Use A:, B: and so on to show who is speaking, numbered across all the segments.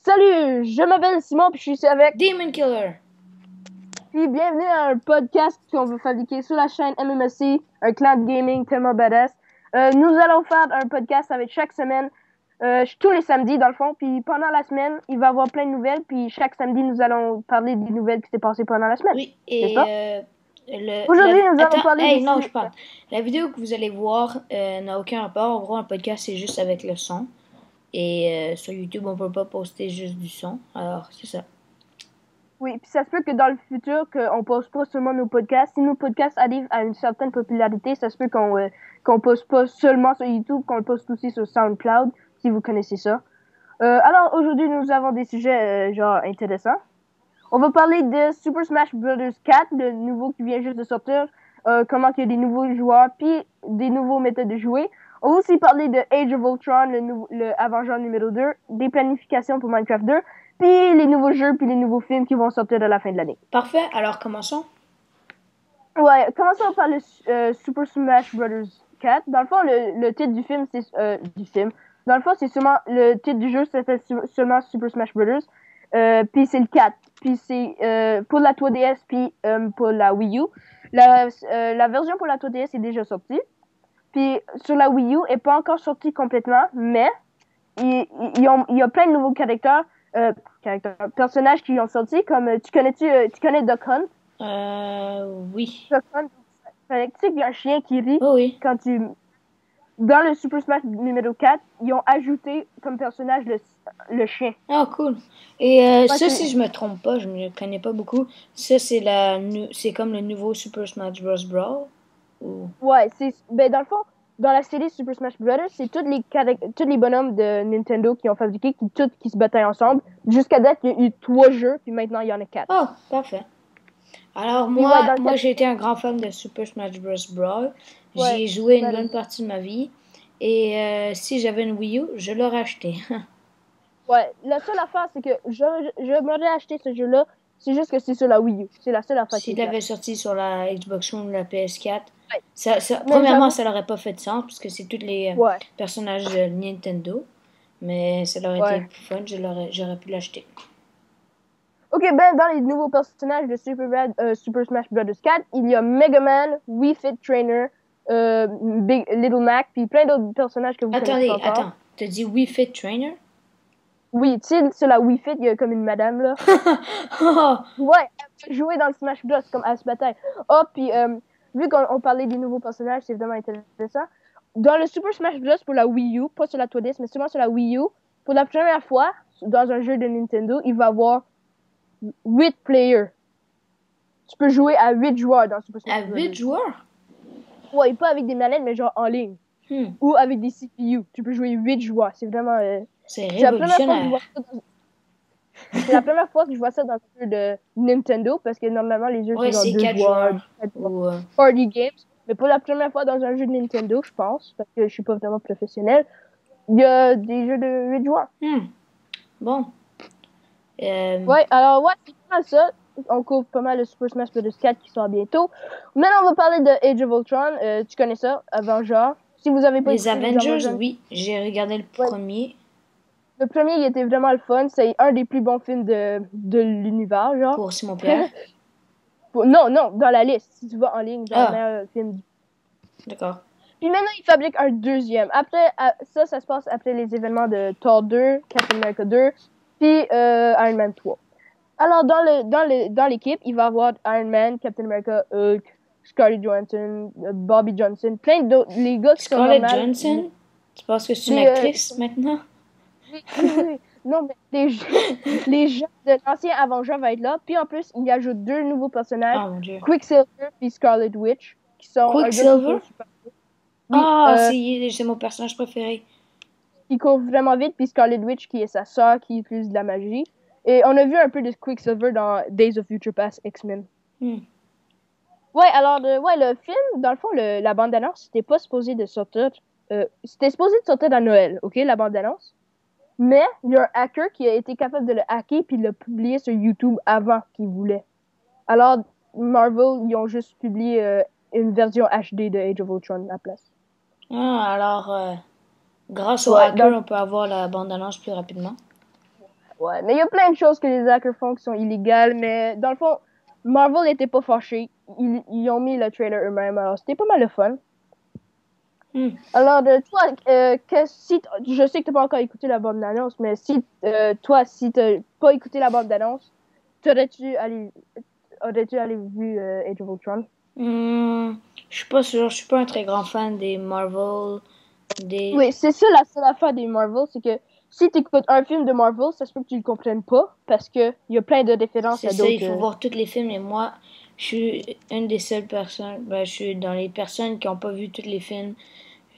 A: Salut, je m'appelle Simon, puis je suis ici avec.
B: Demon Killer.
A: Puis bienvenue à un podcast qu'on va fabriquer sur la chaîne MMSC, un cloud gaming tellement badass. Nous allons faire un podcast avec chaque semaine, tous les samedis dans le fond. Puis pendant la semaine, il va y avoir plein de nouvelles. Puis chaque samedi, nous allons parler des nouvelles qui s'est passées pendant la semaine.
B: Oui,
A: N'est-ce
B: et
A: pas? Aujourd'hui, nous allons
B: attends,
A: parler
B: hey,
A: des
B: non, je parle. La vidéo que vous allez voir n'a aucun rapport. En gros, un podcast, c'est juste avec le son. Et sur YouTube, on peut pas poster juste du son. Alors, c'est ça.
A: Oui, puis ça se peut que dans le futur, qu'on poste pas seulement nos podcasts. Si nos podcasts arrivent à une certaine popularité, ça se peut qu'on poste pas seulement sur YouTube, qu'on le poste aussi sur SoundCloud, si vous connaissez ça. Alors aujourd'hui, nous avons des sujets genre intéressants. On va parler de Super Smash Bros. 4, le nouveau qui vient juste de sortir, comment il y a des nouveaux joueurs, puis des nouveaux méthodes de jouer. On va aussi parler de Age of Ultron, le Avenger numéro 2, des planifications pour Minecraft 2, puis les nouveaux jeux, puis les nouveaux films qui vont sortir à la fin de l'année.
B: Parfait, alors commençons.
A: Ouais, commençons par le Super Smash Bros. 4. Dans le fond, le titre du film, c'est Dans le fond, c'est seulement le titre du jeu s'appelle seulement Super Smash Bros. Puis c'est le 4. Puis c'est pour la 3DS puis pour la Wii U. La version pour la 3DS est déjà sortie. Puis sur la Wii U, elle n'est pas encore sortie complètement, mais il y a plein de nouveaux personnages qui ont sorti, comme tu connais Duck Hunt?
B: Oui.
A: Duck Hunt, tu sais qu'il y a un chien qui rit
B: Oh oui.
A: quand tu... Dans le Super Smash numéro 4, ils ont ajouté comme personnage le chien.
B: Ah, cool. Et ça,
A: c'est-
B: si je me trompe pas, je ne connais pas beaucoup. Ça, c'est comme le nouveau Super Smash Bros. Brawl. Ou...
A: Ouais, ben dans le fond, dans la série Super Smash Bros., c'est tous les bonhommes de Nintendo qui ont fabriqué, qui se battaient ensemble. Jusqu'à date, il y a eu 3 jeux, puis maintenant, il y en a 4.
B: Oh, parfait. Alors
A: Puis ouais,
B: moi j'ai été un grand fan de Super Smash Bros. Brawl. J'y
A: ouais,
B: ai joué une
A: ben,
B: bonne partie de ma vie. Et si j'avais une Wii U, je l'aurais acheté.
A: ouais, la seule affaire, c'est que je m'aurais acheté ce jeu-là, c'est juste que c'est sur la Wii U. C'est la seule affaire qui est
B: S'il
A: plate.
B: avait sorti sur la Xbox One ou la PS4,
A: Ouais. Mais
B: premièrement,
A: j'avoue,
B: ça n'aurait pas fait de sens, puisque c'est tous les
A: ouais,
B: personnages de Nintendo. Mais ça aurait été
A: ouais.
B: plus fun, j'aurais pu l'acheter.
A: Ok, ben dans les nouveaux personnages de Super Smash Bros. 4, il y a Mega Man, Wii Fit Trainer, Big Little Mac, puis plein d'autres personnages que vous connaissez pas encore.
B: Attends, t'as dit Wii Fit Trainer?
A: Oui, tu sais, sur la Wii Fit, il y a comme une madame, là. Ouais, elle peut jouer dans le Smash Bros. Comme à se bataille. Oh, puis vu qu'on parlait des nouveaux personnages, c'est vraiment intéressant. Dans le Super Smash Bros. Pour la Wii U, pas sur la 3DS, mais seulement sur la Wii U, pour la première fois, dans un jeu de Nintendo, il va y avoir 8 players. Tu peux jouer à 8 joueurs dans Super Smash
B: À
A: Bros.
B: 8 joueurs?
A: Ouais, pas avec des manettes, mais genre en ligne.
B: Hmm.
A: Ou avec des CPU. Tu peux jouer 8 joueurs. C'est vraiment...
B: C'est
A: c'est la première fois que je vois
B: révolutionnaire.
A: ça c'est la première fois que je vois ça dans un jeu de Nintendo, parce que normalement, les jeux,
B: Ouais,
A: c'est genre
B: c'est
A: 2
B: 4
A: joueurs,
B: joueurs.
A: 4 joueurs,
B: Ou,
A: party games. Mais pour la première fois dans un jeu de Nintendo, je pense, parce que je suis pas vraiment professionnel, il y a des jeux de 8 joueurs.
B: Bon.
A: Ouais, alors ouais, c'est pas mal ça. On couvre pas mal le Super Smash Bros. 4 qui sort bientôt. Maintenant, on va parler de Age of Ultron. Tu connais ça, Avenger. Si vous avez pas
B: Les
A: écouté les
B: Avengers,
A: Avengers,
B: oui, j'ai regardé le
A: ouais.
B: premier.
A: Le premier, il était vraiment le fun. C'est un des plus bons films de l'univers, genre.
B: Pour Simon Pierre.
A: Non, dans la liste. Si tu vas en ligne, genre,
B: Ah.
A: meilleur film du...
B: D'accord.
A: Puis maintenant, il fabrique un deuxième. Après, ça se passe après les événements de Thor 2, Captain America 2, puis Iron Man 3. Alors, dans l'équipe, il va y avoir Iron Man, Captain America, Hulk, Scarlett Johansson, Bobby Johnson, plein d'autres. Les gars qui sont
B: Scarlett
A: normaux.
B: Johansson? Tu penses que c'est une
A: Les,
B: actrice maintenant?
A: oui. Non, mais les gens de l'ancien Avenger vont être là. Puis en plus, il ajoute 2 nouveaux personnages,
B: Oh mon dieu.
A: Quicksilver et Scarlet Witch, qui sont un gars qui
B: Quicksilver?
A: court super vite. Oui,
B: C'est mon personnage préféré.
A: qui court vraiment vite, puis Scarlet Witch, qui est sa sœur, qui utilise de la magie. Et on a vu un peu de Quicksilver dans Days of Future Past X-Men. Ouais, alors, ouais, le film, dans le fond, la bande-annonce, c'était pas supposé de sortir. C'était supposé de sortir à Noël, ok, la bande-annonce. Mais il y a un hacker qui a été capable de le hacker puis de le publier sur YouTube avant qu'il voulait. Alors, Marvel, ils ont juste publié une version HD de Age of Ultron à la place.
B: Alors, grâce au
A: Ouais,
B: hacker, on peut avoir la bande-annonce plus rapidement.
A: Ouais, mais il y a plein de choses que les hackers font qui sont illégales, mais dans le fond, Marvel n'était pas fâché. Ils ont mis le trailer eux-mêmes, alors c'était pas mal le fun. Alors, toi, je sais que t'as pas encore écouté la bande-annonce, mais si t'as pas écouté la bande-annonce, aurais-tu allé vu Age of Ultron?
B: Je suis pas sûr, je suis pas un très grand fan des Marvel,
A: Oui, c'est ça la seule affaire des Marvel, c'est que si tu écoutes un film de Marvel, ça se peut que tu le comprennes pas, parce que il y a plein de références
B: C'est
A: à
B: ça, il
A: d'autres.
B: faut voir tous les films et moi, je suis une des seules personnes, je suis dans les personnes qui ont pas vu tous les films.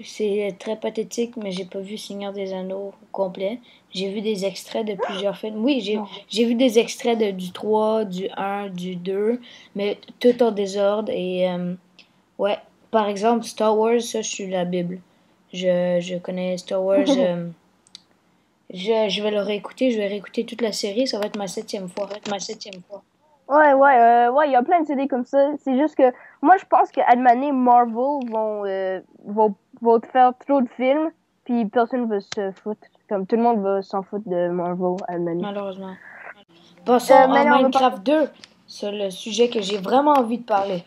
B: C'est très pathétique, mais j'ai pas vu Seigneur des Anneaux au complet. J'ai vu des extraits de plusieurs films. Oui, j'ai vu des extraits du 3, du 1, du 2, mais tout en désordre. Et ouais, par exemple, Star Wars, ça, je suis la Bible. Je connais Star Wars. Je vais le réécouter, je vais réécouter toute la série. Ça va être ma 7e fois.
A: Ouais, il y a plein de CD comme ça. C'est juste que moi, je pense qu'à une année, Marvel vont te faire trop de films, puis personne va se foutre. Comme tout le monde va s'en foutre de Marvel à une année.
B: Malheureusement. Passons à
A: Maintenant, on va
B: Minecraft 2. C'est le sujet que j'ai vraiment envie de parler.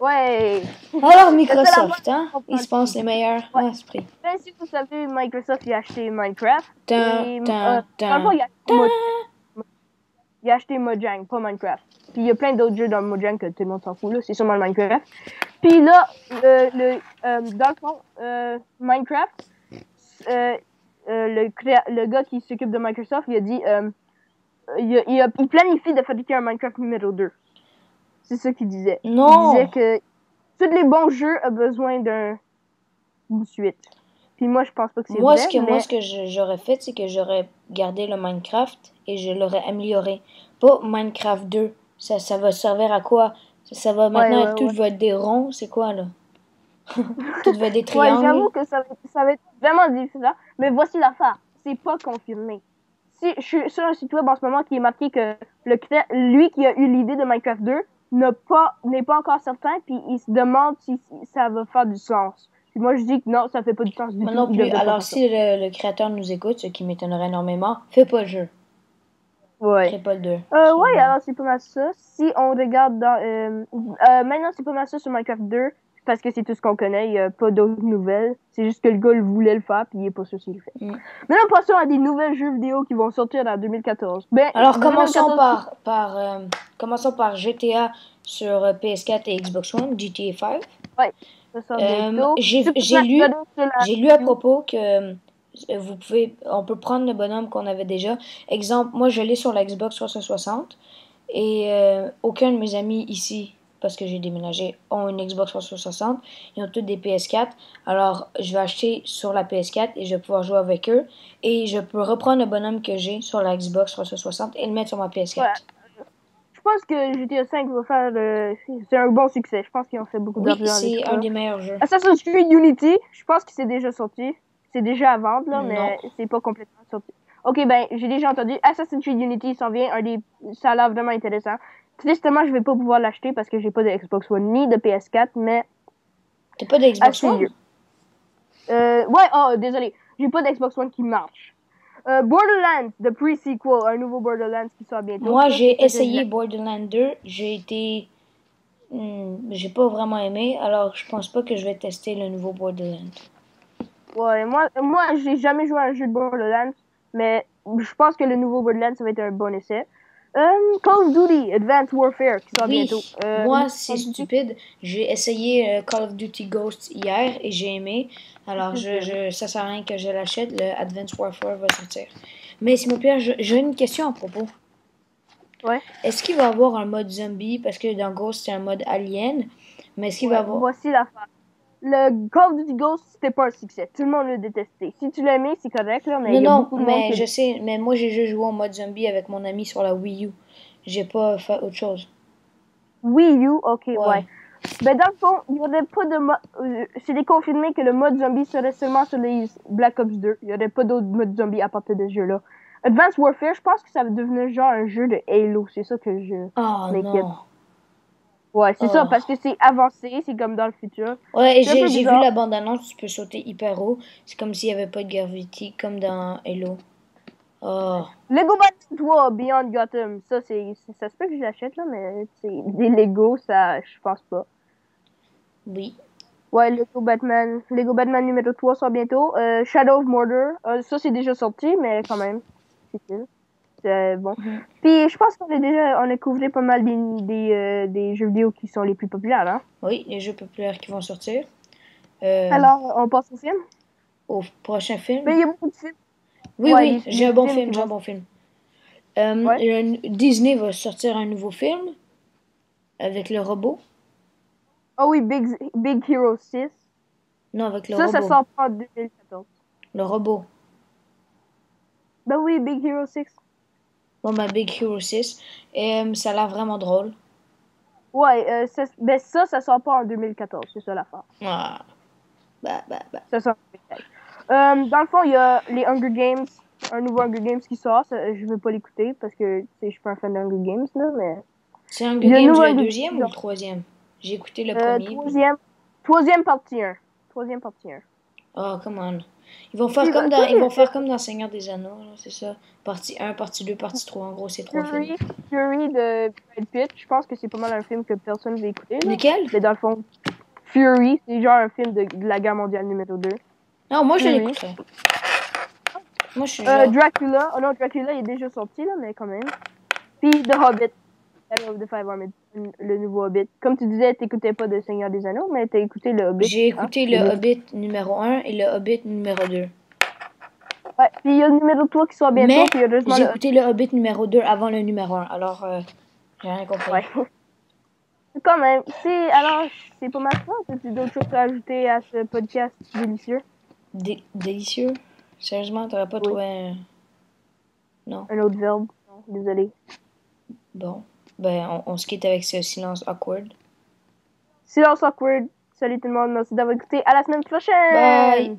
A: Ouais!
B: Alors,
A: C'est ça la
B: Microsoft, hein?
A: bonne
B: Ils se pensent les meilleurs
A: Ouais.
B: à ce prix.
A: Ben, si vous savez, Microsoft il a acheté Minecraft.
B: Tin,
A: Et
B: tin,
A: dans le fond,
B: tin.
A: il a acheté Mojang, pas Minecraft. Puis il y a plein d'autres jeux dans Mojang que tout le monde s'en fout, là. C'est sûrement le Minecraft. Puis là, dans le fond, Minecraft, le gars qui s'occupe de Microsoft, il a dit il planifie de fabriquer un Minecraft numéro 2. C'est ça qu'il disait.
B: Non!
A: Il disait que tous les bons jeux ont besoin d'une suite. Puis moi, je pense pas que c'est vrai.
B: Moi, ce que j'aurais fait, c'est que j'aurais gardé le Minecraft et je l'aurais amélioré. Pas Minecraft 2. Ça va servir à quoi? Ça va maintenant, tout va être des ronds. C'est quoi, là? Tout va être des
A: Ouais,
B: triangles.
A: j'avoue que ça va être vraiment difficile. Mais voici l'affaire. C'est pas confirmé. Si je suis sur un site web en ce moment qui est marqué que lui qui a eu l'idée de Minecraft 2 n'est pas encore certain, puis il se demande si ça va faire du sens. Puis moi, je dis que non, ça fait pas du sens du
B: Moi
A: tout.
B: non
A: Il
B: plus.
A: devrait pas
B: Alors,
A: faire ça.
B: si le créateur nous écoute, ce qui m'étonnerait énormément, fais pas le jeu.
A: Ouais.
B: Fais pas le 2.
A: Ouais, alors c'est pas mal ça. Si on regarde maintenant, c'est pas mal ça sur Minecraft 2, parce que c'est tout ce qu'on connaît. Il n'y a pas d'autres nouvelles. C'est juste que le gars voulait le faire, puis il est pas sûr s'il le fait. Maintenant, passons à des nouvelles jeux vidéo qui vont sortir en 2014. Ben,
B: Alors,
A: 2014,
B: commençons par GTA sur PS4 et Xbox One, GTA 5.
A: Ouais, ça sort bientôt.
B: J'ai lu à propos que on peut prendre le bonhomme qu'on avait déjà. Exemple, moi je l'ai sur la Xbox 360 et aucun de mes amis ici, parce que j'ai déménagé, ont une Xbox 360. Ils ont tous des PS4. Alors je vais acheter sur la PS4 et je vais pouvoir jouer avec eux. Et je peux reprendre le bonhomme que j'ai sur la Xbox 360 et le mettre sur ma PS4.
A: Ouais. Je pense que GTA 5 va faire c'est un bon succès. Je pense qu'ils ont fait beaucoup d'argent avec
B: c'est
A: ça.
B: un des meilleurs jeux.
A: Assassin's Creed Unity, je pense que c'est déjà sorti. C'est déjà à vendre, là, mais c'est pas complètement sorti. Ok, ben, j'ai déjà entendu. Assassin's Creed Unity s'en vient. Ça a l'air vraiment intéressant. Tristement, je vais pas pouvoir l'acheter parce que j'ai pas de Xbox One ni de PS4, mais.
B: T'as pas de Xbox One?
A: Désolé. J'ai pas d'Xbox One qui marche. Borderlands, the pre-sequel, un nouveau Borderlands qui sort bientôt.
B: Moi, j'ai essayé Borderlands 2. J'ai pas vraiment aimé, alors je pense pas que je vais tester le nouveau Borderlands.
A: Ouais, moi j'ai jamais joué à un jeu de Borderlands, mais je pense que le nouveau Borderlands, ça va être un bon essai. Call of Duty Advanced Warfare qui sort bientôt.
B: Moi, c'est stupide. J'ai essayé Call of Duty Ghost hier et j'ai aimé. Alors, ça sert à rien que je l'achète. Le Advanced Warfare va sortir. Mais Simon Pierre, j'ai une question à propos.
A: Ouais.
B: Est-ce qu'il va y avoir un mode zombie? Parce que dans Ghost, c'est un mode alien. Mais est-ce qu'il va y avoir...
A: Voici l'affaire. Le Call of Duty Ghost, c'était pas un succès. Tout le monde l'a détesté. Si tu l'as aimé, c'est correct, là, mais il y a beaucoup de monde
B: je sais. Mais moi, j'ai juste joué en mode zombie avec mon ami sur la Wii U. J'ai pas fait autre chose.
A: Wii U, ok, ouais. Ben, dans le fond, il y aurait pas de mode... c'est confirmé que le mode zombie serait seulement sur les Black Ops 2. Il y aurait pas d'autres modes zombie à partir de ce jeu-là. Advanced Warfare, je pense que ça va devenir genre un jeu de Halo. C'est ça que je m'inquiète. Ouais, c'est ça, parce que c'est avancé, c'est comme dans le futur.
B: Ouais, j'ai vu la bande-annonce, tu peux sauter hyper haut. C'est comme s'il n'y avait pas de gravité, comme dans Halo. Oh,
A: Lego Batman 3, Beyond Gotham. Ça, ça se peut que je l'achète, là, mais c'est des Lego, ça, je pense pas.
B: oui.
A: Ouais, Lego Batman numéro 3 sort bientôt. Shadow of Mordor. Ça, c'est déjà sorti, mais quand même. C'est cool. Bon.
B: Mhm.
A: Puis, je pense on a couvert pas mal des jeux vidéo qui sont les plus populaires, hein.
B: Oui, les jeux populaires qui vont sortir. Euh,
A: Alors, on passe au film.
B: Au prochain film.
A: Mais il y a beaucoup de films.
B: Oui,
A: Ouais,
B: oui, j'ai
A: les
B: un bon
A: films
B: film,
A: qui
B: j'ai un
A: vont
B: bon film.
A: Ouais.
B: Disney va sortir un nouveau film avec le robot.
A: Ah oui, Big Hero 6.
B: Non, avec le
A: Ça
B: robot.
A: sort pas en 2014.
B: Le robot.
A: Ben oui, Big Hero 6.
B: Bon, ben, Big Hero 6. Et ça a l'air vraiment drôle.
A: Ouais, ben ça sort pas en 2014, c'est ça l'affaire.
B: Ah, bah, bah, bah.
A: Ça sort en 2015. Dans le fond, il y a les Hunger Games, un nouveau Hunger Games qui sort. Je veux pas l'écouter parce que je suis pas un fan d'Hunger Games, là, mais
B: C'est Hunger
A: il y a un
B: Games
A: nouveau
B: le
A: Hunger
B: deuxième
A: Games.
B: ou le troisième? J'ai écouté le premier.
A: Troisième partie 1. Troisième partie 1.
B: Oh, come on. Ils vont faire
A: Puis,
B: comme
A: tu
B: dans, ils vont
A: sais,
B: faire comme dans Seigneur des Anneaux, là, c'est ça. Partie 1, partie 2, partie 3. En gros, c'est 3 films.
A: Fury de Brad Pitt, je pense que c'est pas mal un film que personne veut écouter, là.
B: Lequel?
A: Mais dans le fond, Fury, c'est genre un film de la guerre mondiale numéro 2.
B: Non, moi, je
A: Fury.
B: l'écouterai. Moi, je suis genre.
A: Dracula. Oh non, Dracula, il est déjà sorti, là, mais quand même. Puis The Hobbit. Battle of the Five Armies, le nouveau Hobbit. Comme tu disais, t'écoutais pas de Seigneur des Anneaux, mais t'as écouté le Hobbit.
B: J'ai
A: Hein?
B: écouté le Hobbit numéro 1 et le Hobbit numéro 2.
A: Ouais, puis il y a le numéro 3 qui sort bientôt,
B: Mais
A: puis heureusement
B: j'ai
A: le...
B: écouté le Hobbit numéro 2 avant le numéro 1. Alors, j'ai rien compris.
A: Ouais. Quand même. Alors, c'est pas mal ça. As-tu d'autres choses à ajouter à ce podcast délicieux?
B: Délicieux. Sérieusement, t'aurais pas
A: Oui.
B: trouvé un... Non.
A: Un autre verbe? Non, désolé.
B: Bon. Ben, on se quitte avec ce silence awkward.
A: Silence awkward. Salut tout le monde, merci d'avoir écouté. À la semaine prochaine!
B: Bye!